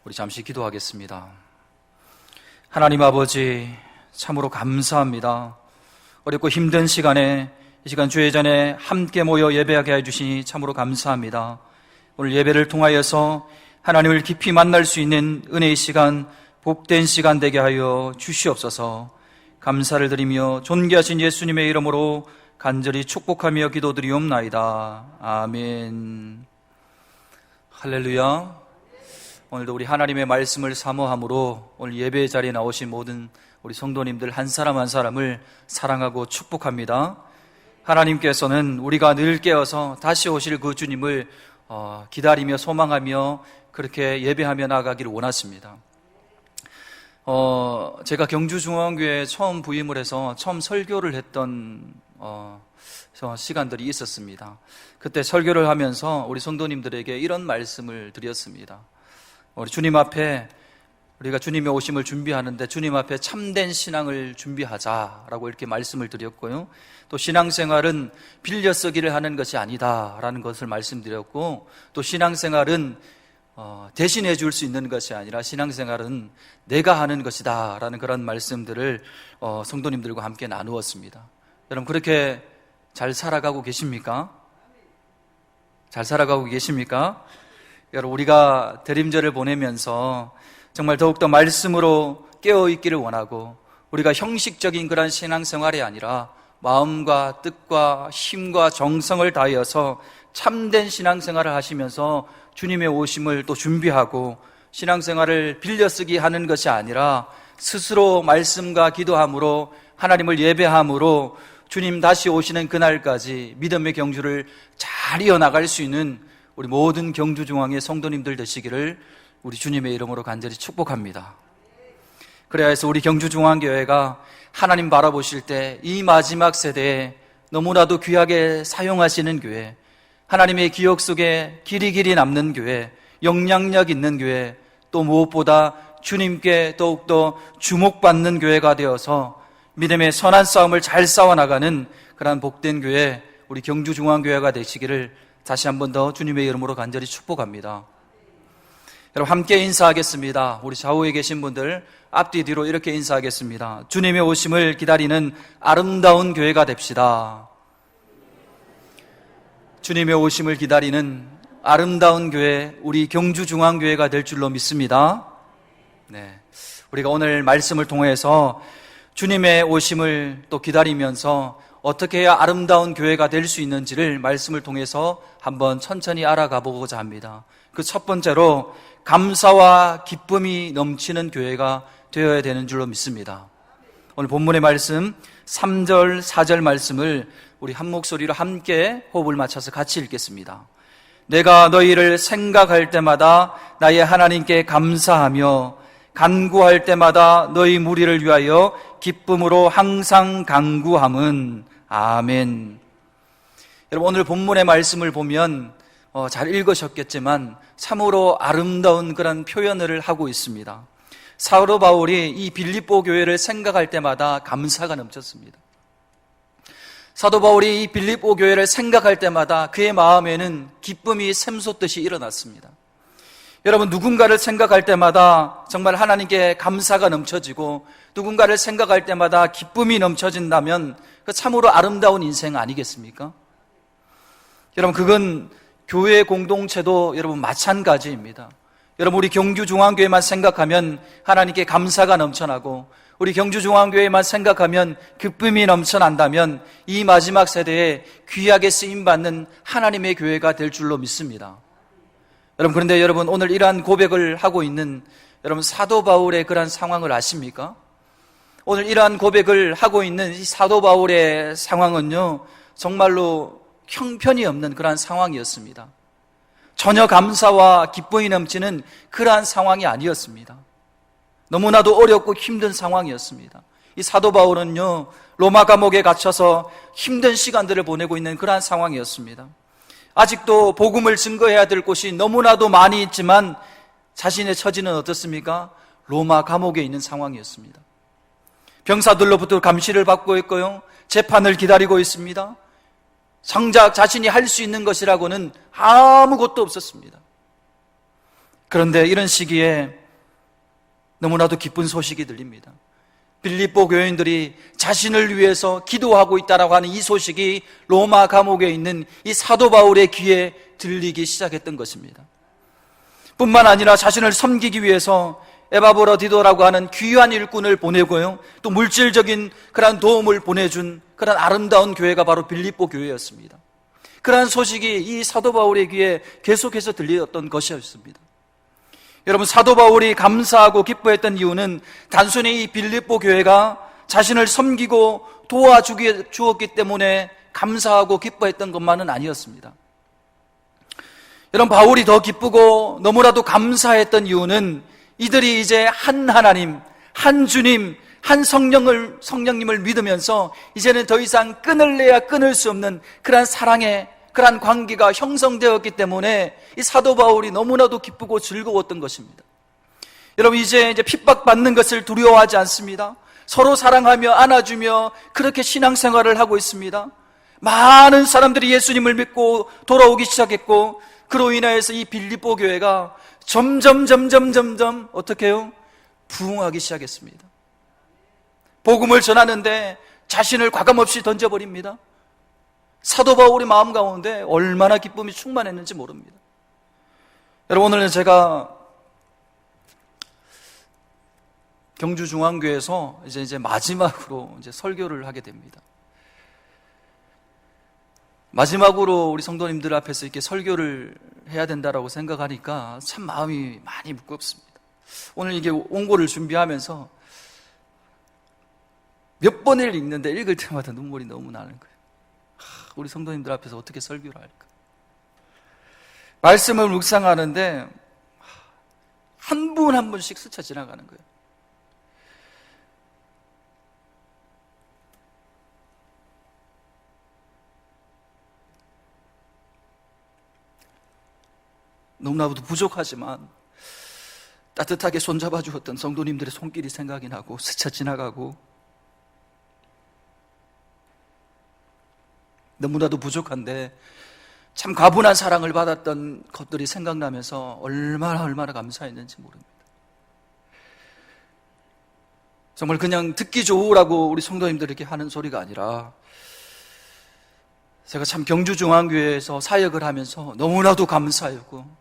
우리 잠시 기도하겠습니다. 하나님 아버지, 참으로 감사합니다. 어렵고 힘든 시간에 이 시간 주의 전에 함께 모여 예배하게 해주시니 참으로 감사합니다. 오늘 예배를 통하여서 하나님을 깊이 만날 수 있는 은혜의 시간, 복된 시간 되게 하여 주시옵소서. 감사를 드리며 존귀하신 예수님의 이름으로 간절히 축복하며 기도드리옵나이다. 아멘. 할렐루야. 오늘도 우리 하나님의 말씀을 사모함으로 오늘 예배 자리에 나오신 모든 우리 성도님들 한 사람 한 사람을 사랑하고 축복합니다. 하나님께서는 우리가 늘 깨어서 다시 오실 그 주님을 기다리며 소망하며 그렇게 예배하며 나아가기를 원하십니다. 제가 경주중앙교회에 처음 부임을 해서 처음 설교를 했던 시간들이 있었습니다. 그때 설교를 하면서 우리 성도님들에게 이런 말씀을 드렸습니다. 우리 주님 앞에, 우리가 주님의 오심을 준비하는데 주님 앞에 참된 신앙을 준비하자라고 이렇게 말씀을 드렸고요. 또 신앙생활은 빌려 쓰기를 하는 것이 아니다라는 것을 말씀드렸고, 또 신앙생활은 대신해 줄 수 있는 것이 아니라 신앙생활은 내가 하는 것이다 라는 그런 말씀들을 성도님들과 함께 나누었습니다. 여러분, 그렇게 잘 살아가고 계십니까? 잘 살아가고 계십니까? 여러분, 우리가 대림절을 보내면서 정말 더욱더 말씀으로 깨어있기를 원하고, 우리가 형식적인 그런 신앙생활이 아니라 마음과 뜻과 힘과 정성을 다하여서 참된 신앙생활을 하시면서 주님의 오심을 또 준비하고, 신앙생활을 빌려쓰기 하는 것이 아니라 스스로 말씀과 기도함으로 하나님을 예배함으로 주님 다시 오시는 그날까지 믿음의 경주를 잘 이어나갈 수 있는 우리 모든 경주중앙의 성도님들 되시기를 우리 주님의 이름으로 간절히 축복합니다. 그래야 해서 우리 경주중앙교회가 하나님 바라보실 때 이 마지막 세대에 너무나도 귀하게 사용하시는 교회, 하나님의 기억 속에 길이 남는 교회, 영향력 있는 교회, 또 무엇보다 주님께 더욱더 주목받는 교회가 되어서 믿음의 선한 싸움을 잘 싸워나가는 그러한 복된 교회, 우리 경주중앙교회가 되시기를 다시 한 번 더 주님의 이름으로 간절히 축복합니다. 여러분, 함께 인사하겠습니다. 우리 좌우에 계신 분들 앞뒤 뒤로 이렇게 인사하겠습니다. 주님의 오심을 기다리는 아름다운 교회가 됩시다. 주님의 오심을 기다리는 아름다운 교회, 우리 경주중앙교회가 될 줄로 믿습니다. 네, 우리가 오늘 말씀을 통해서 주님의 오심을 또 기다리면서 어떻게 해야 아름다운 교회가 될 수 있는지를 말씀을 통해서 한번 천천히 알아가 보고자 합니다. 그 첫 번째로 감사와 기쁨이 넘치는 교회가 되어야 되는 줄로 믿습니다. 오늘 본문의 말씀 3절, 4절 말씀을 우리 한 목소리로 함께 호흡을 맞춰서 같이 읽겠습니다. 내가 너희를 생각할 때마다 나의 하나님께 감사하며 간구할 때마다 너희 무리를 위하여 기쁨으로 항상 간구함은 아멘. 여러분, 오늘 본문의 말씀을 보면 잘 읽으셨겠지만 참으로 아름다운 그런 표현을 하고 있습니다. 사도 바울이 이 빌립보 교회를 생각할 때마다 감사가 넘쳤습니다. 사도 바울이 이 빌립보 교회를 생각할 때마다 그의 마음에는 기쁨이 샘솟듯이 일어났습니다. 여러분, 누군가를 생각할 때마다 정말 하나님께 감사가 넘쳐지고 누군가를 생각할 때마다 기쁨이 넘쳐진다면 그 참으로 아름다운 인생 아니겠습니까? 여러분, 그건 교회 공동체도 여러분 마찬가지입니다. 여러분, 우리 경주중앙교회만 생각하면 하나님께 감사가 넘쳐나고 우리 경주중앙교회만 생각하면 기쁨이 넘쳐난다면 이 마지막 세대에 귀하게 쓰임받는 하나님의 교회가 될 줄로 믿습니다. 여러분, 그런데 여러분, 오늘 이러한 고백을 하고 있는 여러분 사도 바울의 그러한 상황을 아십니까? 오늘 이러한 고백을 하고 있는 이 사도 바울의 상황은요, 정말로 형편이 없는 그러한 상황이었습니다. 전혀 감사와 기쁨이 넘치는 그러한 상황이 아니었습니다. 너무나도 어렵고 힘든 상황이었습니다. 이 사도 바울은요, 로마 감옥에 갇혀서 힘든 시간들을 보내고 있는 그러한 상황이었습니다. 아직도 복음을 증거해야 될 곳이 너무나도 많이 있지만 자신의 처지는 어떻습니까? 로마 감옥에 있는 상황이었습니다. 병사들로부터 감시를 받고 있고요, 재판을 기다리고 있습니다. 정작 자신이 할 수 있는 것이라고는 아무것도 없었습니다. 그런데 이런 시기에 너무나도 기쁜 소식이 들립니다. 빌립보 교인들이 자신을 위해서 기도하고 있다라고 하는 이 소식이 로마 감옥에 있는 이 사도 바울의 귀에 들리기 시작했던 것입니다. 뿐만 아니라 자신을 섬기기 위해서 에바브로디도라고 하는 귀한 일꾼을 보내고요, 또 물질적인 그러한 도움을 보내준 그런 아름다운 교회가 바로 빌립보 교회였습니다. 그러한 소식이 이 사도 바울의 귀에 계속해서 들렸던 것이었습니다. 여러분, 사도 바울이 감사하고 기뻐했던 이유는 단순히 이 빌립보 교회가 자신을 섬기고 도와주었기 때문에 감사하고 기뻐했던 것만은 아니었습니다. 여러분, 바울이 더 기쁘고 너무나도 감사했던 이유는 이들이 이제 한 하나님, 한 주님, 한 성령님을 믿으면서 이제는 더 이상 끊을래야 끊을 수 없는 그러한 사랑의 그러한 관계가 형성되었기 때문에 이 사도 바울이 너무나도 기쁘고 즐거웠던 것입니다. 여러분, 이제 핍박받는 것을 두려워하지 않습니다. 서로 사랑하며 안아주며 그렇게 신앙생활을 하고 있습니다. 많은 사람들이 예수님을 믿고 돌아오기 시작했고, 그로 인하여서 이 빌립보 교회가 점점 어떻게 해요? 부흥하기 시작했습니다. 복음을 전하는데 자신을 과감없이 던져버립니다. 사도 바울의 마음 가운데 얼마나 기쁨이 충만했는지 모릅니다. 여러분, 오늘은 제가 경주중앙교회에서 이제 마지막으로 설교를 하게 됩니다. 마지막으로 우리 성도님들 앞에서 이렇게 설교를 해야 된다라고 생각하니까 참 마음이 많이 무겁습니다. 오늘 이게 원고를 준비하면서 몇 번을 읽는데 읽을 때마다 눈물이 너무 나는 거예요. 우리 성도님들 앞에서 어떻게 설교를 할까? 말씀을 묵상하는데 한 분 한 분씩 스쳐 지나가는 거예요. 너무나도 부족하지만 따뜻하게 손잡아 주었던 성도님들의 손길이 생각이 나고 스쳐 지나가고, 너무나도 부족한데 참 과분한 사랑을 받았던 것들이 생각나면서 얼마나 감사했는지 모릅니다. 정말 그냥 듣기 좋으라고 우리 성도님들에게 하는 소리가 아니라, 제가 참 경주중앙교회에서 사역을 하면서 너무나도 감사했고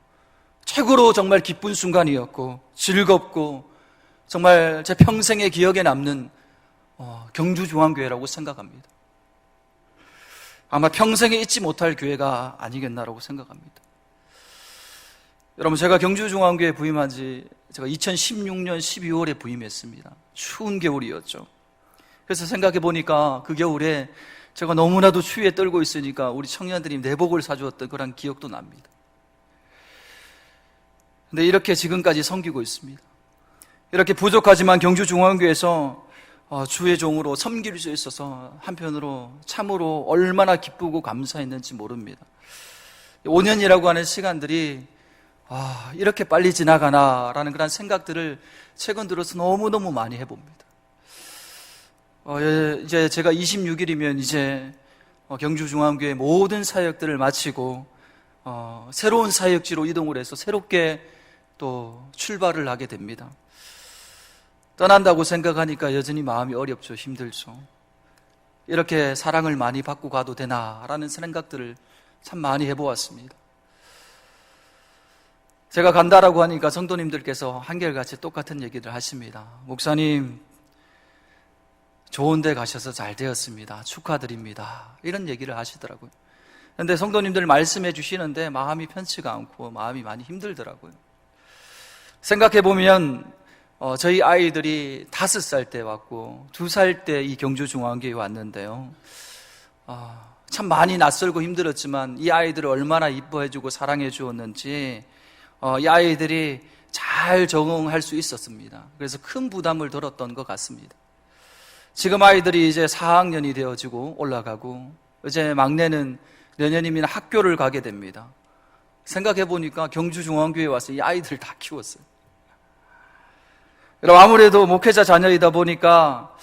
최고로 정말 기쁜 순간이었고 즐겁고 정말 제 평생의 기억에 남는 경주중앙교회라고 생각합니다. 아마 평생에 잊지 못할 교회가 아니겠나라고 생각합니다. 여러분, 제가 경주중앙교회 부임한 지 제가 2016년 12월에 부임했습니다. 추운 겨울이었죠. 그래서 생각해 보니까 그 겨울에 제가 너무나도 추위에 떨고 있으니까 우리 청년들이 내복을 사주었던 그런 기억도 납니다. 근데 이렇게 지금까지 섬기고 있습니다. 이렇게 부족하지만 경주중앙교회에서 주의 종으로 섬길 수 있어서 한편으로 참으로 얼마나 기쁘고 감사했는지 모릅니다. 5년이라고 하는 시간들이 이렇게 빨리 지나가나라는 그런 생각들을 최근 들어서 너무너무 많이 해봅니다. 이제 제가 26일이면 이제 경주중앙교회 모든 사역들을 마치고 새로운 사역지로 이동을 해서 새롭게 또 출발을 하게 됩니다. 떠난다고 생각하니까 여전히 마음이 어렵죠. 힘들죠. 이렇게 사랑을 많이 받고 가도 되나라는 생각들을 참 많이 해보았습니다. 제가 간다라고 하니까 성도님들께서 한결같이 똑같은 얘기를 하십니다. 목사님, 좋은 데 가셔서 잘 되었습니다. 축하드립니다. 이런 얘기를 하시더라고요. 그런데 성도님들 말씀해 주시는데 마음이 편치가 않고 마음이 많이 힘들더라고요. 생각해보면 저희 아이들이 5살 때 왔고 2살 때 이 경주중앙교회에 왔는데요, 참 많이 낯설고 힘들었지만 이 아이들을 얼마나 이뻐해주고 사랑해 주었는지 이 아이들이 잘 적응할 수 있었습니다. 그래서 큰 부담을 덜었던 것 같습니다. 지금 아이들이 이제 4학년이 되어지고 올라가고 이제 막내는 내년이면 학교를 가게 됩니다. 생각해보니까 경주중앙교회에 와서 이 아이들을 다 키웠어요. 여러분, 아무래도 목회자 자녀이다 보니까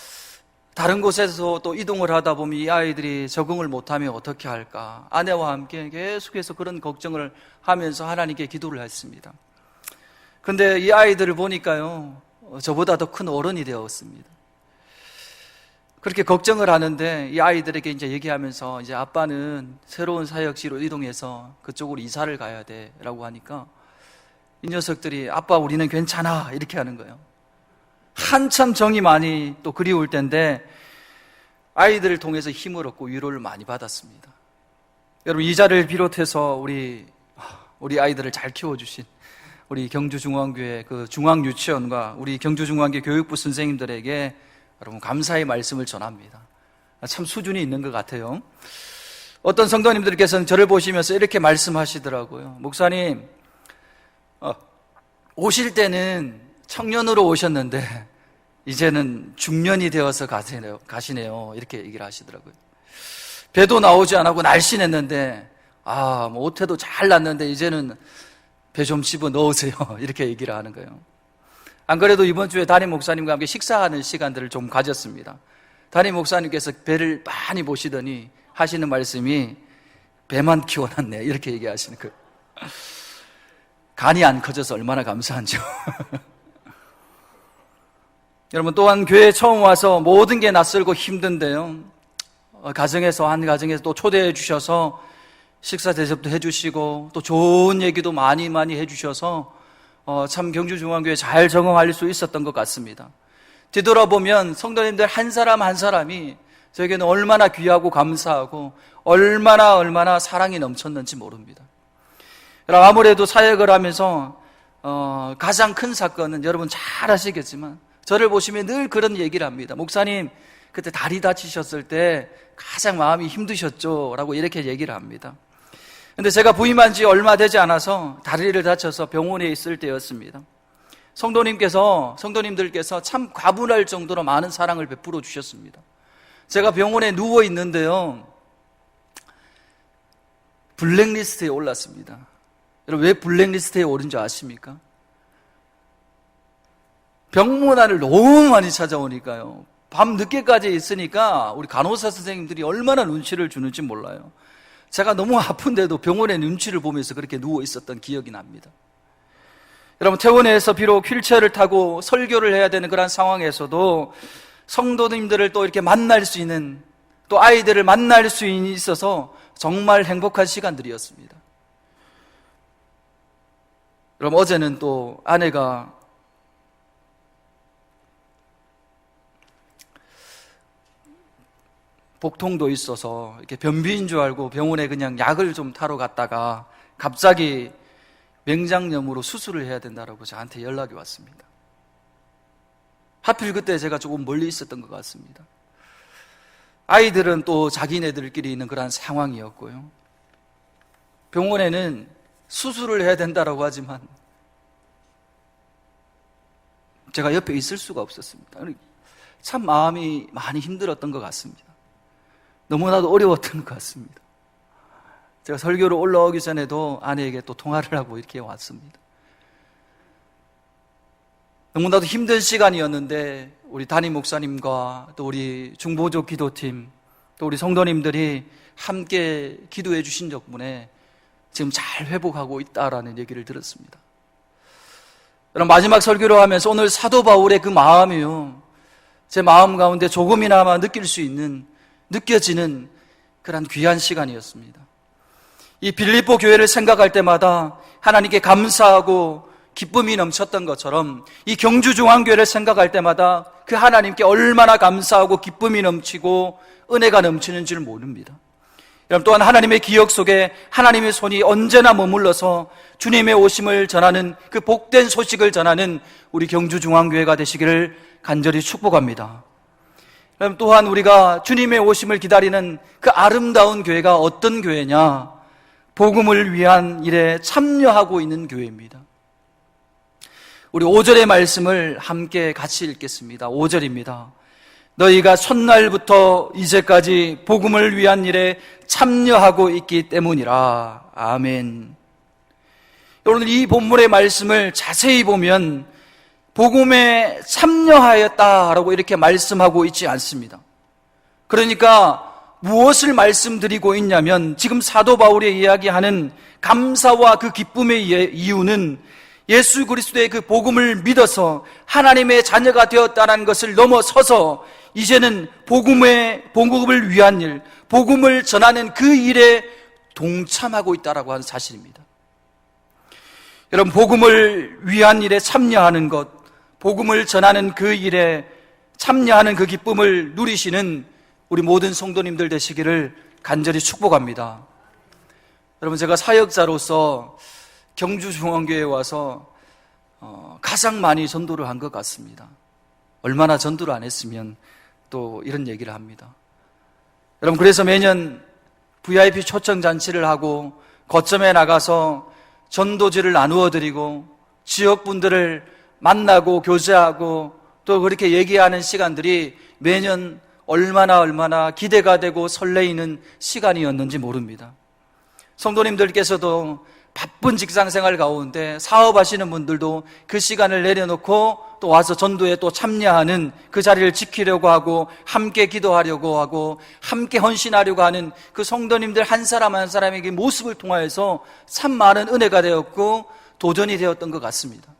다른 곳에서 또 이동을 하다 보면 이 아이들이 적응을 못하면 어떻게 할까, 아내와 함께 계속해서 그런 걱정을 하면서 하나님께 기도를 했습니다. 근데 이 아이들을 보니까요, 저보다 더 큰 어른이 되었습니다. 그렇게 걱정을 하는데 이 아이들에게 이제 얘기하면서 이제 아빠는 새로운 사역지로 이동해서 그쪽으로 이사를 가야 돼 라고 하니까 이 녀석들이 아빠 우리는 괜찮아 이렇게 하는 거예요. 한참 정이 많이 또 그리울 때인데 아이들을 통해서 힘을 얻고 위로를 많이 받았습니다. 여러분, 이 자리를 비롯해서 우리 아이들을 잘 키워주신 우리 경주중앙교회 그 중앙유치원과 우리 경주중앙교 교육부 선생님들에게 여러분 감사의 말씀을 전합니다. 참 수준이 있는 것 같아요. 어떤 성도님들께서는 저를 보시면서 이렇게 말씀하시더라고요. 목사님, 오실 때는 청년으로 오셨는데 이제는 중년이 되어서 가시네요. 이렇게 얘기를 하시더라고요. 배도 나오지 않고 날씬했는데 뭐 옷태도 잘 났는데 이제는 배 좀 집어 넣으세요. 이렇게 얘기를 하는 거예요. 안 그래도 이번 주에 담임 목사님과 함께 식사하는 시간들을 좀 가졌습니다. 담임 목사님께서 배를 많이 보시더니 하시는 말씀이 배만 키워놨네 이렇게 얘기하시는 거예요. 간이 안 커져서 얼마나 감사한지요. 여러분, 또한 교회에 처음 와서 모든 게 낯설고 힘든데요, 가정에서 한 가정에서 또 초대해 주셔서 식사 대접도 해주시고 또 좋은 얘기도 많이 해주셔서 참 경주중앙교회 잘 적응할 수 있었던 것 같습니다. 뒤돌아보면 성도님들 한 사람 한 사람이 저에게는 얼마나 귀하고 감사하고 얼마나 사랑이 넘쳤는지 모릅니다. 아무래도 사역을 하면서 가장 큰 사건은 여러분 잘 아시겠지만 저를 보시면 늘 그런 얘기를 합니다. 목사님, 그때 다리 다치셨을 때 가장 마음이 힘드셨죠? 라고 이렇게 얘기를 합니다. 근데 제가 부임한 지 얼마 되지 않아서 다리를 다쳐서 병원에 있을 때였습니다. 성도님들께서 참 과분할 정도로 많은 사랑을 베풀어 주셨습니다. 제가 병원에 누워 있는데요, 블랙리스트에 올랐습니다. 여러분, 왜 블랙리스트에 오른 줄 아십니까? 병문안을 너무 많이 찾아오니까요. 밤 늦게까지 있으니까 우리 간호사 선생님들이 얼마나 눈치를 주는지 몰라요. 제가 너무 아픈데도 병원에 눈치를 보면서 그렇게 누워 있었던 기억이 납니다. 여러분, 퇴원해서 비록 휠체어를 타고 설교를 해야 되는 그런 상황에서도 성도님들을 또 이렇게 만날 수 있는, 또 아이들을 만날 수 있어서 정말 행복한 시간들이었습니다. 여러분, 어제는 또 아내가 복통도 있어서 이렇게 변비인 줄 알고 병원에 그냥 약을 좀 타러 갔다가 갑자기 맹장염으로 수술을 해야 된다고 저한테 연락이 왔습니다. 하필 그때 제가 조금 멀리 있었던 것 같습니다. 아이들은 또 자기네들끼리 있는 그런 상황이었고요. 병원에는 수술을 해야 된다고 하지만 제가 옆에 있을 수가 없었습니다. 참 마음이 많이 힘들었던 것 같습니다. 너무나도 어려웠던 것 같습니다. 제가 설교로 올라오기 전에도 아내에게 또 통화를 하고 이렇게 왔습니다. 너무나도 힘든 시간이었는데 우리 담임 목사님과 또 우리 중보조 기도팀 또 우리 성도님들이 함께 기도해 주신 덕분에 지금 잘 회복하고 있다라는 얘기를 들었습니다. 여러분, 마지막 설교를 하면서 오늘 사도 바울의 그 마음이요, 제 마음 가운데 조금이나마 느껴지는 그런 귀한 시간이었습니다. 이 빌립보 교회를 생각할 때마다 하나님께 감사하고 기쁨이 넘쳤던 것처럼 이 경주중앙교회를 생각할 때마다 그 하나님께 얼마나 감사하고 기쁨이 넘치고 은혜가 넘치는 줄 모릅니다. 여러분, 또한 하나님의 기억 속에 하나님의 손이 언제나 머물러서 주님의 오심을 전하는 그 복된 소식을 전하는 우리 경주중앙교회가 되시기를 간절히 축복합니다. 여러분, 또한 우리가 주님의 오심을 기다리는 그 아름다운 교회가 어떤 교회냐? 복음을 위한 일에 참여하고 있는 교회입니다. 우리 5절의 말씀을 함께 같이 읽겠습니다. 5절입니다. 너희가 첫날부터 이제까지 복음을 위한 일에 참여하고 있기 때문이라. 아멘. 오늘 이 본문의 말씀을 자세히 보면 복음에 참여하였다라고 이렇게 말씀하고 있지 않습니다. 그러니까 무엇을 말씀드리고 있냐면 지금 사도 바울이 이야기하는 감사와 그 기쁨의 이유는 예수 그리스도의 그 복음을 믿어서 하나님의 자녀가 되었다는 것을 넘어서서 이제는 복음을 위한 일, 복음을 전하는 그 일에 동참하고 있다라고 하는 사실입니다. 여러분, 복음을 위한 일에 참여하는 것, 복음을 전하는 그 일에 참여하는 그 기쁨을 누리시는 우리 모든 성도님들 되시기를 간절히 축복합니다. 여러분, 제가 사역자로서 경주중앙교회에 와서 가장 많이 전도를 한 것 같습니다. 얼마나 전도를 안 했으면 또 이런 얘기를 합니다. 여러분, 그래서 매년 VIP 초청잔치를 하고 거점에 나가서 전도지를 나누어 드리고 지역분들을 만나고 교제하고 또 그렇게 얘기하는 시간들이 매년 얼마나 기대가 되고 설레이는 시간이었는지 모릅니다. 성도님들께서도 바쁜 직장생활 가운데 사업하시는 분들도 그 시간을 내려놓고 또 와서 전도에 또 참여하는 그 자리를 지키려고 하고 함께 기도하려고 하고 함께 헌신하려고 하는 그 성도님들 한 사람 한 사람에게 모습을 통하여서 참 많은 은혜가 되었고 도전이 되었던 것 같습니다.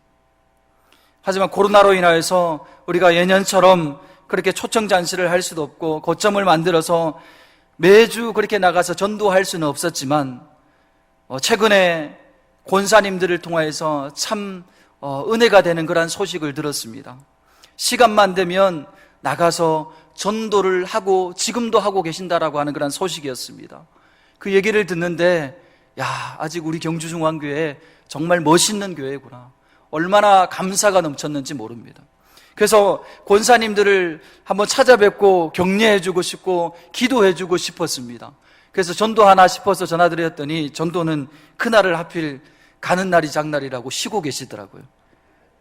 하지만 코로나로 인하여서 우리가 예년처럼 그렇게 초청잔치를 할 수도 없고 거점을 만들어서 매주 그렇게 나가서 전도할 수는 없었지만 최근에 권사님들을 통하여서 참 은혜가 되는 그런 소식을 들었습니다. 시간만 되면 나가서 전도를 하고 지금도 하고 계신다라고 하는 그런 소식이었습니다. 그 얘기를 듣는데 아직 우리 경주중앙교회 정말 멋있는 교회구나, 얼마나 감사가 넘쳤는지 모릅니다. 그래서 권사님들을 한번 찾아뵙고 격려해주고 싶고 기도해주고 싶었습니다. 그래서 전도하나 싶어서 전화드렸더니 전도는 그날을 하필 가는 날이 장날이라고 쉬고 계시더라고요.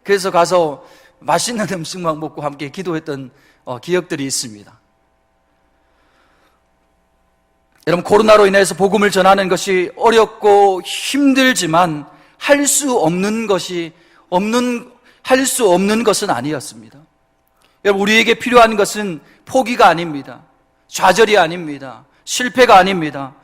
그래서 가서 맛있는 음식만 먹고 함께 기도했던 기억들이 있습니다. 여러분, 코로나로 인해서 복음을 전하는 것이 어렵고 힘들지만 할 수 없는 것은 아니었습니다. 여러분, 우리에게 필요한 것은 포기가 아닙니다. 좌절이 아닙니다. 실패가 아닙니다.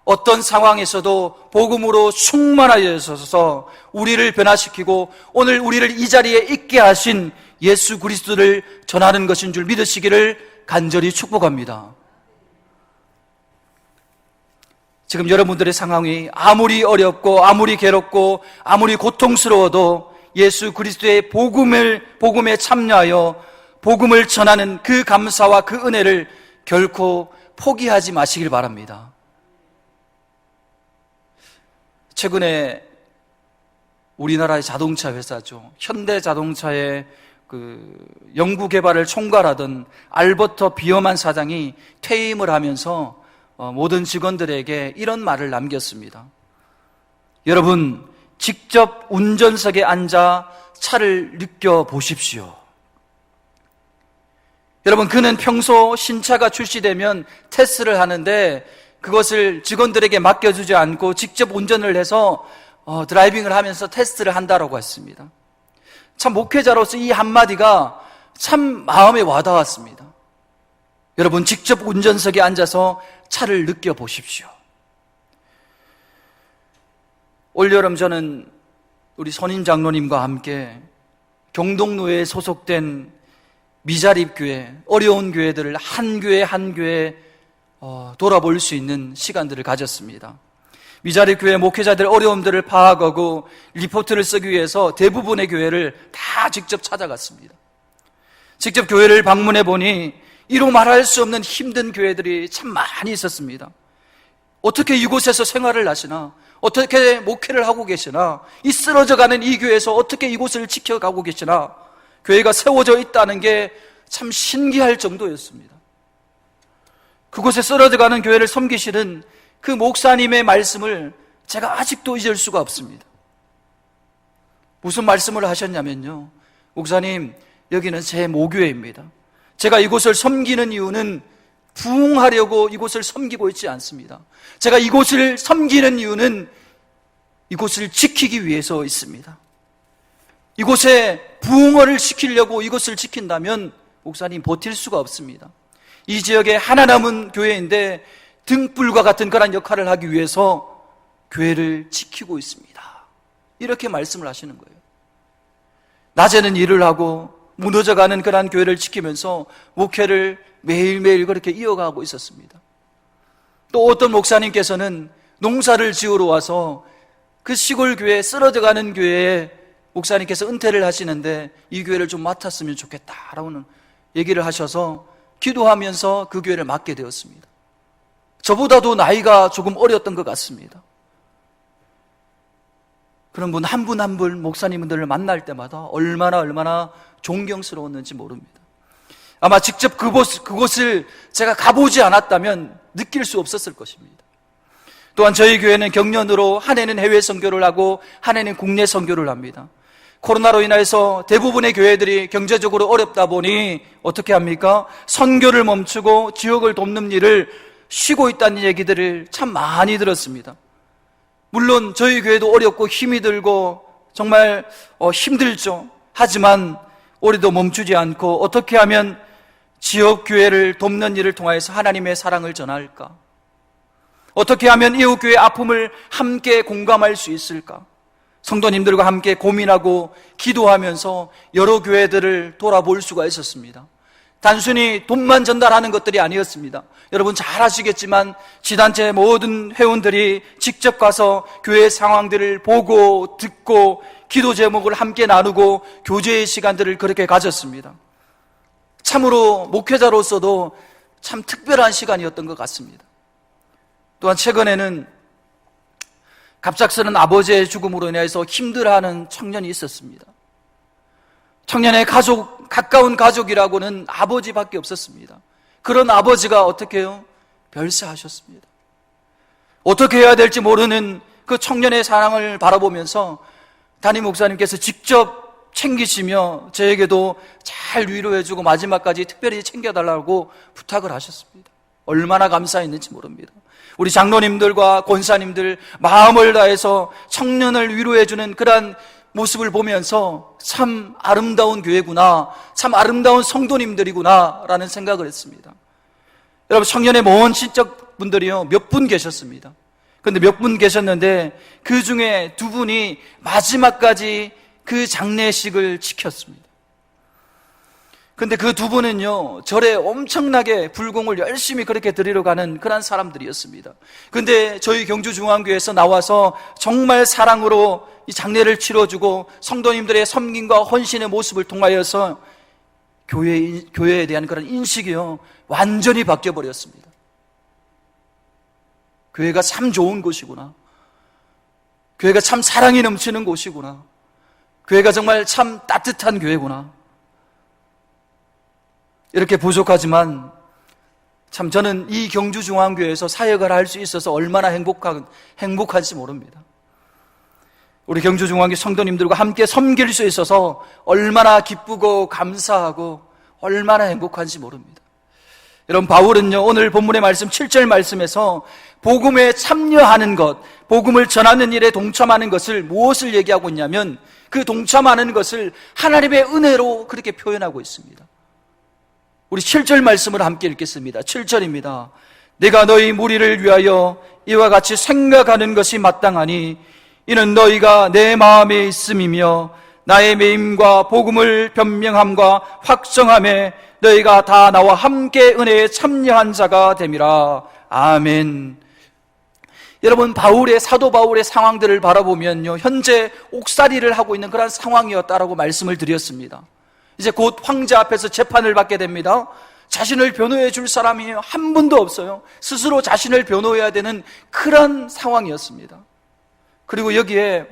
어떤 상황에서도 복음으로 충만하여서 우리를 변화시키고 오늘 우리를 이 자리에 있게 하신 예수 그리스도를 전하는 것인 줄 믿으시기를 간절히 축복합니다. 지금 여러분들의 상황이 아무리 어렵고 아무리 괴롭고 아무리 고통스러워도 예수 그리스도의 복음에 참여하여 복음을 전하는 그 감사와 그 은혜를 결코 포기하지 마시길 바랍니다. 최근에 우리나라의 자동차 회사죠, 현대자동차의 그 연구 개발을 총괄하던 알버터 비어만 사장이 퇴임을 하면서 모든 직원들에게 이런 말을 남겼습니다. 여러분, 직접 운전석에 앉아 차를 느껴보십시오. 여러분, 그는 평소 신차가 출시되면 테스트를 하는데 그것을 직원들에게 맡겨주지 않고 직접 운전을 해서 드라이빙을 하면서 테스트를 한다라고 했습니다. 참 목회자로서 이 한마디가 참 마음에 와닿았습니다. 여러분, 직접 운전석에 앉아서 차를 느껴보십시오. 올여름 저는 우리 선임 장로님과 함께 경동노회에 소속된 미자립교회, 어려운 교회들을 한 교회 한 교회 돌아볼 수 있는 시간들을 가졌습니다. 미자립교회 목회자들의 어려움들을 파악하고 리포트를 쓰기 위해서 대부분의 교회를 다 직접 찾아갔습니다. 직접 교회를 방문해 보니 이루 말할 수 없는 힘든 교회들이 참 많이 있었습니다. 어떻게 이곳에서 생활을 하시나, 어떻게 목회를 하고 계시나, 이 쓰러져가는 이 교회에서 어떻게 이곳을 지켜가고 계시나, 교회가 세워져 있다는 게 참 신기할 정도였습니다. 그곳에 쓰러져가는 교회를 섬기시는 그 목사님의 말씀을 제가 아직도 잊을 수가 없습니다. 무슨 말씀을 하셨냐면요, 목사님, 여기는 제 모교회입니다. 제가 이곳을 섬기는 이유는 부흥하려고 이곳을 섬기고 있지 않습니다. 제가 이곳을 섬기는 이유는 이곳을 지키기 위해서 있습니다. 이곳에 부흥을 시키려고 이곳을 지킨다면 목사님 버틸 수가 없습니다. 이 지역에 하나 남은 교회인데 등불과 같은 그런 역할을 하기 위해서 교회를 지키고 있습니다. 이렇게 말씀을 하시는 거예요. 낮에는 일을 하고 무너져가는 그러한 교회를 지키면서 목회를 매일매일 그렇게 이어가고 있었습니다. 또 어떤 목사님께서는 농사를 지으러 와서 그 시골 교회, 쓰러져가는 교회에 목사님께서 은퇴를 하시는데 이 교회를 좀 맡았으면 좋겠다라고는 얘기를 하셔서 기도하면서 그 교회를 맡게 되었습니다. 저보다도 나이가 조금 어렸던 것 같습니다. 그런 분 한 분 한 분 목사님들을 만날 때마다 얼마나 존경스러웠는지 모릅니다. 아마 직접 그곳을 제가 가보지 않았다면 느낄 수 없었을 것입니다. 또한 저희 교회는 경년으로 한 해는 해외 선교를 하고 한 해는 국내 선교를 합니다. 코로나로 인해서 대부분의 교회들이 경제적으로 어렵다 보니 어떻게 합니까? 선교를 멈추고 지역을 돕는 일을 쉬고 있다는 얘기들을 참 많이 들었습니다. 물론 저희 교회도 어렵고 힘이 들고 정말 힘들죠. 하지만 우리도 멈추지 않고 어떻게 하면 지역 교회를 돕는 일을 통해서 하나님의 사랑을 전할까? 어떻게 하면 이웃 교회의 아픔을 함께 공감할 수 있을까? 성도님들과 함께 고민하고 기도하면서 여러 교회들을 돌아볼 수가 있었습니다. 단순히 돈만 전달하는 것들이 아니었습니다. 여러분 잘 아시겠지만 지단체 모든 회원들이 직접 가서 교회 상황들을 보고 듣고 기도 제목을 함께 나누고 교제의 시간들을 그렇게 가졌습니다. 참으로 목회자로서도 참 특별한 시간이었던 것 같습니다. 또한 최근에는 갑작스런 아버지의 죽음으로 인해서 힘들어하는 청년이 있었습니다. 청년의 가까운 가족이라고는 아버지밖에 없었습니다. 그런 아버지가 어떻게 해요? 별세하셨습니다. 어떻게 해야 될지 모르는 그 청년의 사랑을 바라보면서 담임 목사님께서 직접 챙기시며 저에게도 잘 위로해주고 마지막까지 특별히 챙겨달라고 부탁을 하셨습니다. 얼마나 감사했는지 모릅니다. 우리 장로님들과 권사님들 마음을 다해서 청년을 위로해주는 그러한 모습을 보면서 참 아름다운 교회구나, 참 아름다운 성도님들이구나 라는 생각을 했습니다. 여러분 청년의 먼 친척분들이요 몇 분 계셨습니다. 그런데 몇 분 계셨는데 그 중에 두 분이 마지막까지 그 장례식을 지켰습니다. 근데 그 두 분은요 절에 엄청나게 불공을 열심히 그렇게 드리러 가는 그런 사람들이었습니다. 근데 저희 경주중앙교회에서 나와서 정말 사랑으로 이 장례를 치러주고 성도님들의 섬김과 헌신의 모습을 통하여서 교회에 대한 그런 인식이요 완전히 바뀌어버렸습니다. 교회가 참 좋은 곳이구나, 교회가 참 사랑이 넘치는 곳이구나, 교회가 정말 참 따뜻한 교회구나, 이렇게 부족하지만 참 저는 이 경주중앙교회에서 사역을 할 수 있어서 얼마나 행복한지 모릅니다. 우리 경주중앙교 성도님들과 함께 섬길 수 있어서 얼마나 기쁘고 감사하고 얼마나 행복한지 모릅니다. 여러분 바울은요 오늘 본문의 말씀 7절 말씀에서 복음에 참여하는 것, 복음을 전하는 일에 동참하는 것을 무엇을 얘기하고 있냐면 그 동참하는 것을 하나님의 은혜로 그렇게 표현하고 있습니다. 우리 7절 말씀을 함께 읽겠습니다. 7절입니다. 내가 너희 무리를 위하여 이와 같이 생각하는 것이 마땅하니 이는 너희가 내 마음에 있음이며 나의 매임과 복음을 변명함과 확정함에 너희가 다 나와 함께 은혜에 참여한 자가 됨이라. 아멘. 여러분 사도 바울의 상황들을 바라보면요 현재 옥살이를 하고 있는 그런 상황이었다라고 말씀을 드렸습니다. 이제 곧 황제 앞에서 재판을 받게 됩니다. 자신을 변호해 줄 사람이 한 분도 없어요. 스스로 자신을 변호해야 되는 그런 상황이었습니다. 그리고 여기에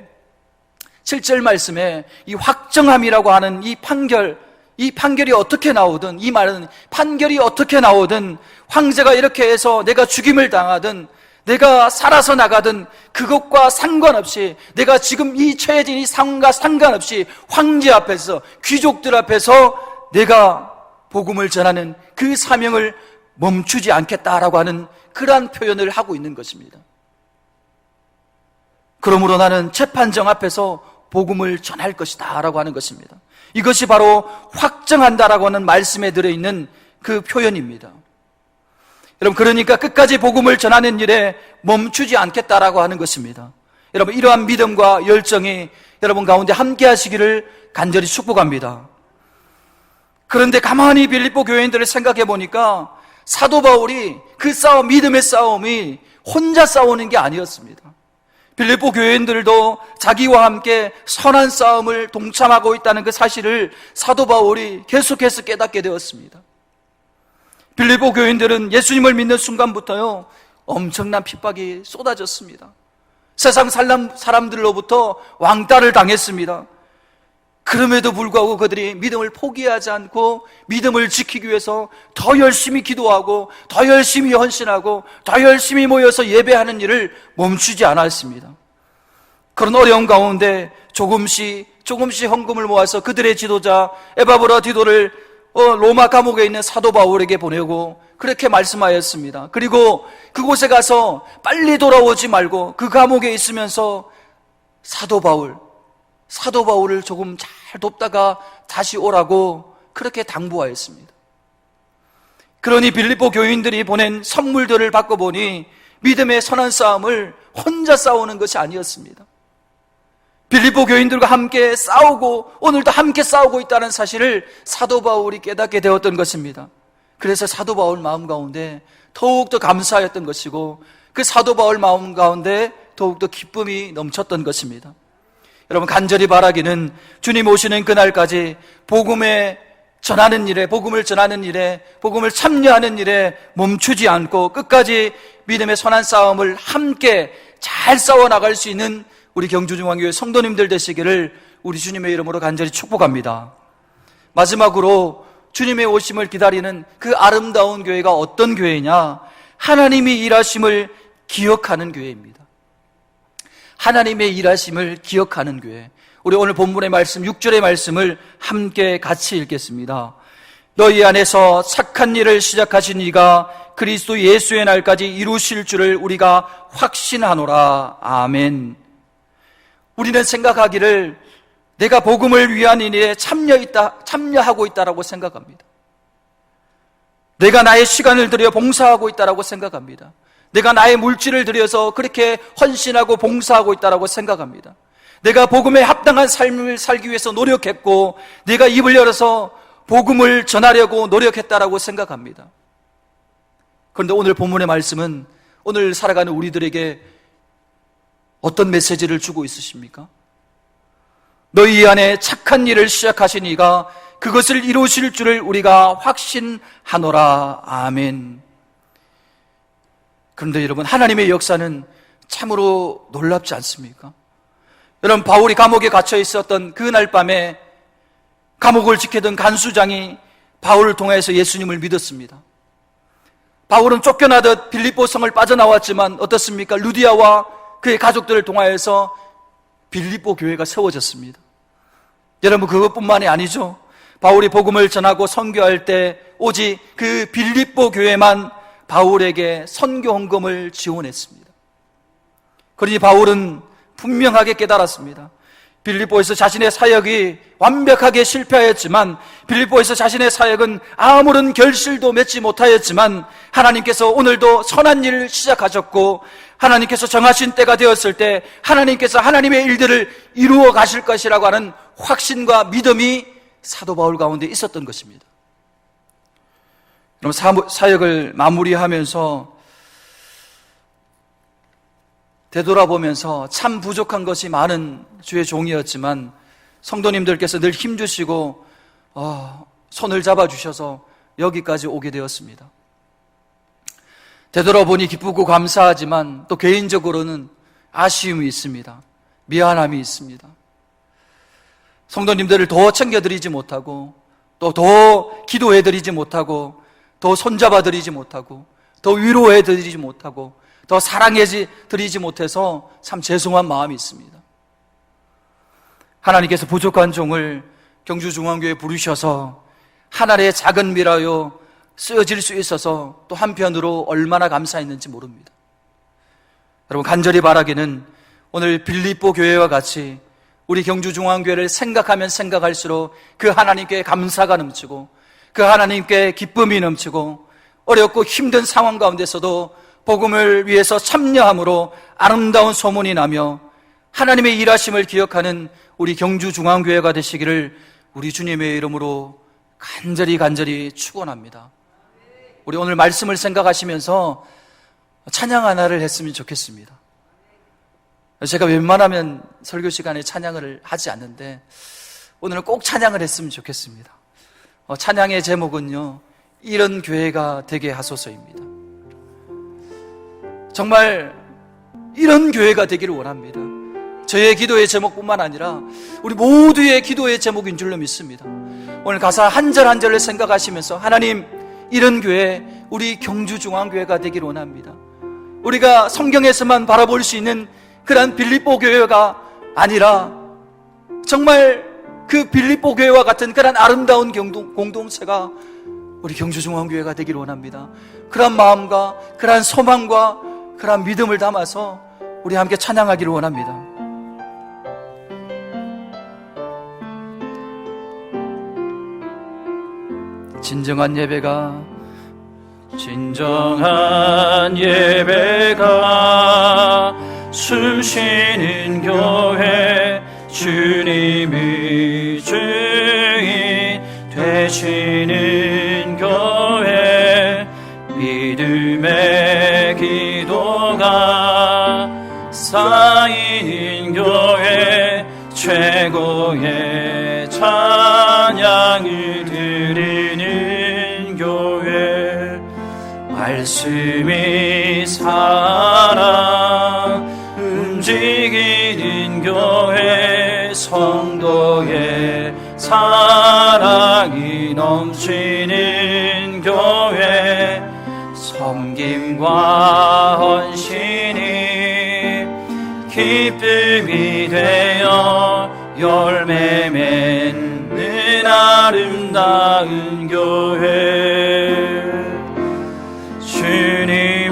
7절 말씀에 이 확정함이라고 하는 이 판결이 어떻게 나오든, 이 말은 판결이 어떻게 나오든 황제가 이렇게 해서 내가 죽임을 당하든 내가 살아서 나가든 그것과 상관없이, 내가 지금 이 처해진 이 상황과 상관없이 황제 앞에서, 귀족들 앞에서 내가 복음을 전하는 그 사명을 멈추지 않겠다라고 하는 그러한 표현을 하고 있는 것입니다. 그러므로 나는 재판정 앞에서 복음을 전할 것이다 라고 하는 것입니다. 이것이 바로 확정한다라고 하는 말씀에 들어있는 그 표현입니다. 여러분 그러니까 끝까지 복음을 전하는 일에 멈추지 않겠다라고 하는 것입니다. 여러분 이러한 믿음과 열정이 여러분 가운데 함께 하시기를 간절히 축복합니다. 그런데 가만히 빌립보 교인들을 생각해 보니까 사도 바울이 그 싸움, 믿음의 싸움이 혼자 싸우는 게 아니었습니다. 빌립보 교인들도 자기와 함께 선한 싸움을 동참하고 있다는 그 사실을 사도 바울이 계속해서 깨닫게 되었습니다. 빌립보 교인들은 예수님을 믿는 순간부터요, 엄청난 핍박이 쏟아졌습니다. 세상 사람들로부터 왕따를 당했습니다. 그럼에도 불구하고 그들이 믿음을 포기하지 않고 믿음을 지키기 위해서 더 열심히 기도하고 더 열심히 헌신하고 더 열심히 모여서 예배하는 일을 멈추지 않았습니다. 그런 어려운 가운데 조금씩 헌금을 모아서 그들의 지도자 에바브라 디도를 로마 감옥에 있는 사도 바울에게 보내고 그렇게 말씀하였습니다. 그리고 그곳에 가서 빨리 돌아오지 말고 그 감옥에 있으면서 사도 바울을 조금 잘 돕다가 다시 오라고 그렇게 당부하였습니다. 그러니 빌립보 교인들이 보낸 선물들을 받고 보니 믿음의 선한 싸움을 혼자 싸우는 것이 아니었습니다. 빌립보 교인들과 함께 싸우고 오늘도 함께 싸우고 있다는 사실을 사도 바울이 깨닫게 되었던 것입니다. 그래서 사도 바울 마음 가운데 더욱더 감사하였던 것이고 그 사도 바울 마음 가운데 더욱더 기쁨이 넘쳤던 것입니다. 여러분 간절히 바라기는 주님 오시는 그날까지 복음을 전하는 일에, 복음을 참여하는 일에 멈추지 않고 끝까지 믿음의 선한 싸움을 함께 잘 싸워나갈 수 있는 우리 경주중앙교회 성도님들 되시기를 우리 주님의 이름으로 간절히 축복합니다. 마지막으로 주님의 오심을 기다리는 그 아름다운 교회가 어떤 교회냐? 하나님이 일하심을 기억하는 교회입니다. 하나님의 일하심을 기억하는 교회. 우리 오늘 본문의 말씀 6절의 말씀을 함께 같이 읽겠습니다. 너희 안에서 착한 일을 시작하신 이가 그리스도 예수의 날까지 이루실 줄을 우리가 확신하노라. 아멘. 우리는 생각하기를 내가 복음을 위한 일에 참여하고 있다라고 생각합니다. 내가 나의 시간을 들여 봉사하고 있다라고 생각합니다. 내가 나의 물질을 들여서 그렇게 헌신하고 봉사하고 있다라고 생각합니다. 내가 복음에 합당한 삶을 살기 위해서 노력했고 내가 입을 열어서 복음을 전하려고 노력했다라고 생각합니다. 그런데 오늘 본문의 말씀은 오늘 살아가는 우리들에게 어떤 메시지를 주고 있으십니까? 너희 안에 착한 일을 시작하신 이가 그것을 이루실 줄을 우리가 확신하노라. 아멘. 그런데 여러분 하나님의 역사는 참으로 놀랍지 않습니까? 여러분 바울이 감옥에 갇혀 있었던 그날 밤에 감옥을 지키던 간수장이 바울을 통해서 예수님을 믿었습니다. 바울은 쫓겨나듯 빌립보 성을 빠져나왔지만 어떻습니까? 루디아와 그의 가족들을 통하여서 빌립보 교회가 세워졌습니다. 여러분 그것뿐만이 아니죠. 바울이 복음을 전하고 선교할 때 오직 그 빌립보 교회만 바울에게 선교 헌금을 지원했습니다. 그러니 바울은 분명하게 깨달았습니다. 빌립보에서 자신의 사역이 완벽하게 실패하였지만, 빌립보에서 자신의 사역은 아무런 결실도 맺지 못하였지만 하나님께서 오늘도 선한 일을 시작하셨고 하나님께서 정하신 때가 되었을 때 하나님께서 하나님의 일들을 이루어 가실 것이라고 하는 확신과 믿음이 사도 바울 가운데 있었던 것입니다. 그럼 사역을 마무리하면서 되돌아보면서 참 부족한 것이 많은 주의 종이었지만 성도님들께서 늘 힘주시고 손을 잡아주셔서 여기까지 오게 되었습니다. 되돌아보니 기쁘고 감사하지만 또 개인적으로는 아쉬움이 있습니다. 미안함이 있습니다. 성도님들을 더 챙겨드리지 못하고 또 더 기도해드리지 못하고 더 손잡아드리지 못하고 더 위로해드리지 못하고 더 사랑해드리지 못해서 참 죄송한 마음이 있습니다. 하나님께서 부족한 종을 경주중앙교회에 부르셔서 하나님의 작은 미라요 쓰여질 수 있어서 또 한편으로 얼마나 감사했는지 모릅니다. 여러분 간절히 바라기는 오늘 빌립보 교회와 같이 우리 경주중앙교회를 생각하면 생각할수록 그 하나님께 감사가 넘치고 그 하나님께 기쁨이 넘치고 어렵고 힘든 상황 가운데서도 복음을 위해서 참여함으로 아름다운 소문이 나며 하나님의 일하심을 기억하는 우리 경주중앙교회가 되시기를 우리 주님의 이름으로 간절히 축원합니다. 우리 오늘 말씀을 생각하시면서 찬양 하나를 했으면 좋겠습니다. 제가 웬만하면 설교 시간에 찬양을 하지 않는데 오늘은 꼭 찬양을 했으면 좋겠습니다. 찬양의 제목은요, 이런 교회가 되게 하소서입니다. 정말 이런 교회가 되기를 원합니다. 저의 기도의 제목뿐만 아니라 우리 모두의 기도의 제목인 줄로 믿습니다. 오늘 가사 한 절 한 절을 생각하시면서 하나님, 이런 교회, 우리 경주중앙교회가 되기를 원합니다. 우리가 성경에서만 바라볼 수 있는 그런 빌립보 교회가 아니라 정말 그 빌립보 교회와 같은 그런 아름다운 공동체가 우리 경주중앙교회가 되기를 원합니다. 그런 마음과 그런 소망과 그런 믿음을 담아서 우리 함께 찬양하기를 원합니다. 진정한 예배가 숨쉬는 교회, 주님이 주인 되시는 교회, 믿음의 기도가 쌓이는 교회, 최고의 찬양을 드리는 교회, 말씀이 살아 움직이는 교회, 성도의 사랑이 넘치는 교회, 섬김과 헌신이 기쁨이 되어 열매 맺는 아름다운 교회, 주님의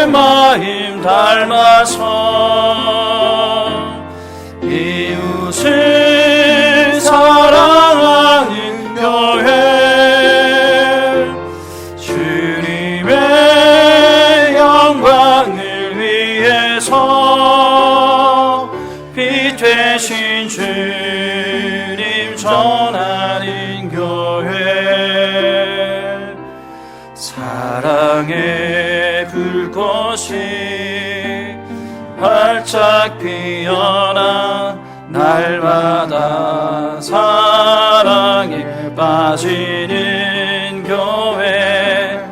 마음 닮아서 이웃을 사랑하는 교회, 주님의 영광을 위해서 빛 되신 주님 전하는 교회, 사랑의 불꽃이 활짝 피어나 날마다 사랑에 빠지는 교회,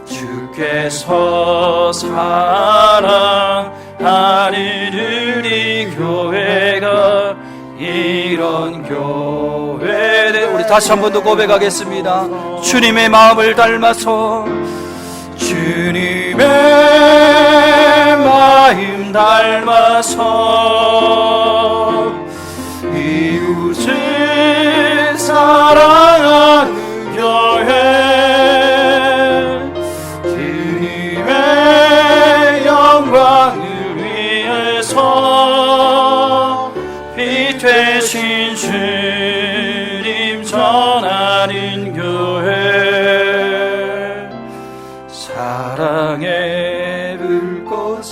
주께서 사랑하는 우리 교회가 이런 교회. 우리 다시 한 번 더 고백하겠습니다. 주님의 마음을 닮아서, 주님의 마음 닮아서 이웃을 사랑하는 교회, 주님의 영광을 위해서 빛 되신 주님 전하는 교회, 사랑의 불꽃이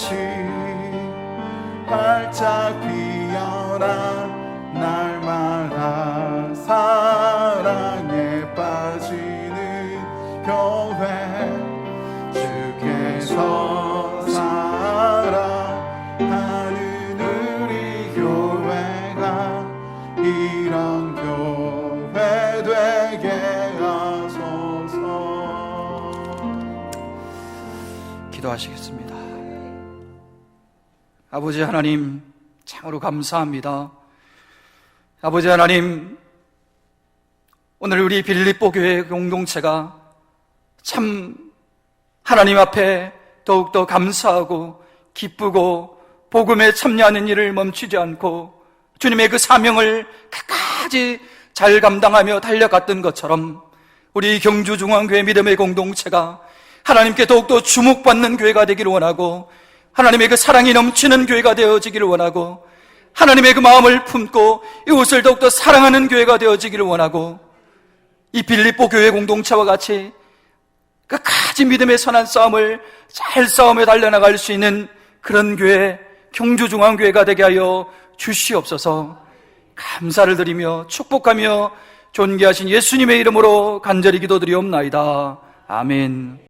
활짝 피어나 날마다 사랑에 빠지는 교회, 주께서 사랑하는 우리 교회가 이런 교회 되게 하소서. 기도하시겠습니다. 아버지 하나님, 참으로 감사합니다. 아버지 하나님, 오늘 우리 빌립보 교회 공동체가 참 하나님 앞에 더욱더 감사하고 기쁘고 복음에 참여하는 일을 멈추지 않고 주님의 그 사명을 끝까지 잘 감당하며 달려갔던 것처럼 우리 경주중앙교회 믿음의 공동체가 하나님께 더욱더 주목받는 교회가 되기를 원하고, 하나님의 그 사랑이 넘치는 교회가 되어지기를 원하고, 하나님의 그 마음을 품고 이웃을 더욱더 사랑하는 교회가 되어지기를 원하고, 이 빌립보 교회 공동체와 같이 끝까지 믿음의 선한 싸움을 잘 싸움에 달려나갈 수 있는 그런 교회, 경주중앙교회가 되게 하여 주시옵소서. 감사를 드리며 축복하며 존귀하신 예수님의 이름으로 간절히 기도드리옵나이다. 아멘.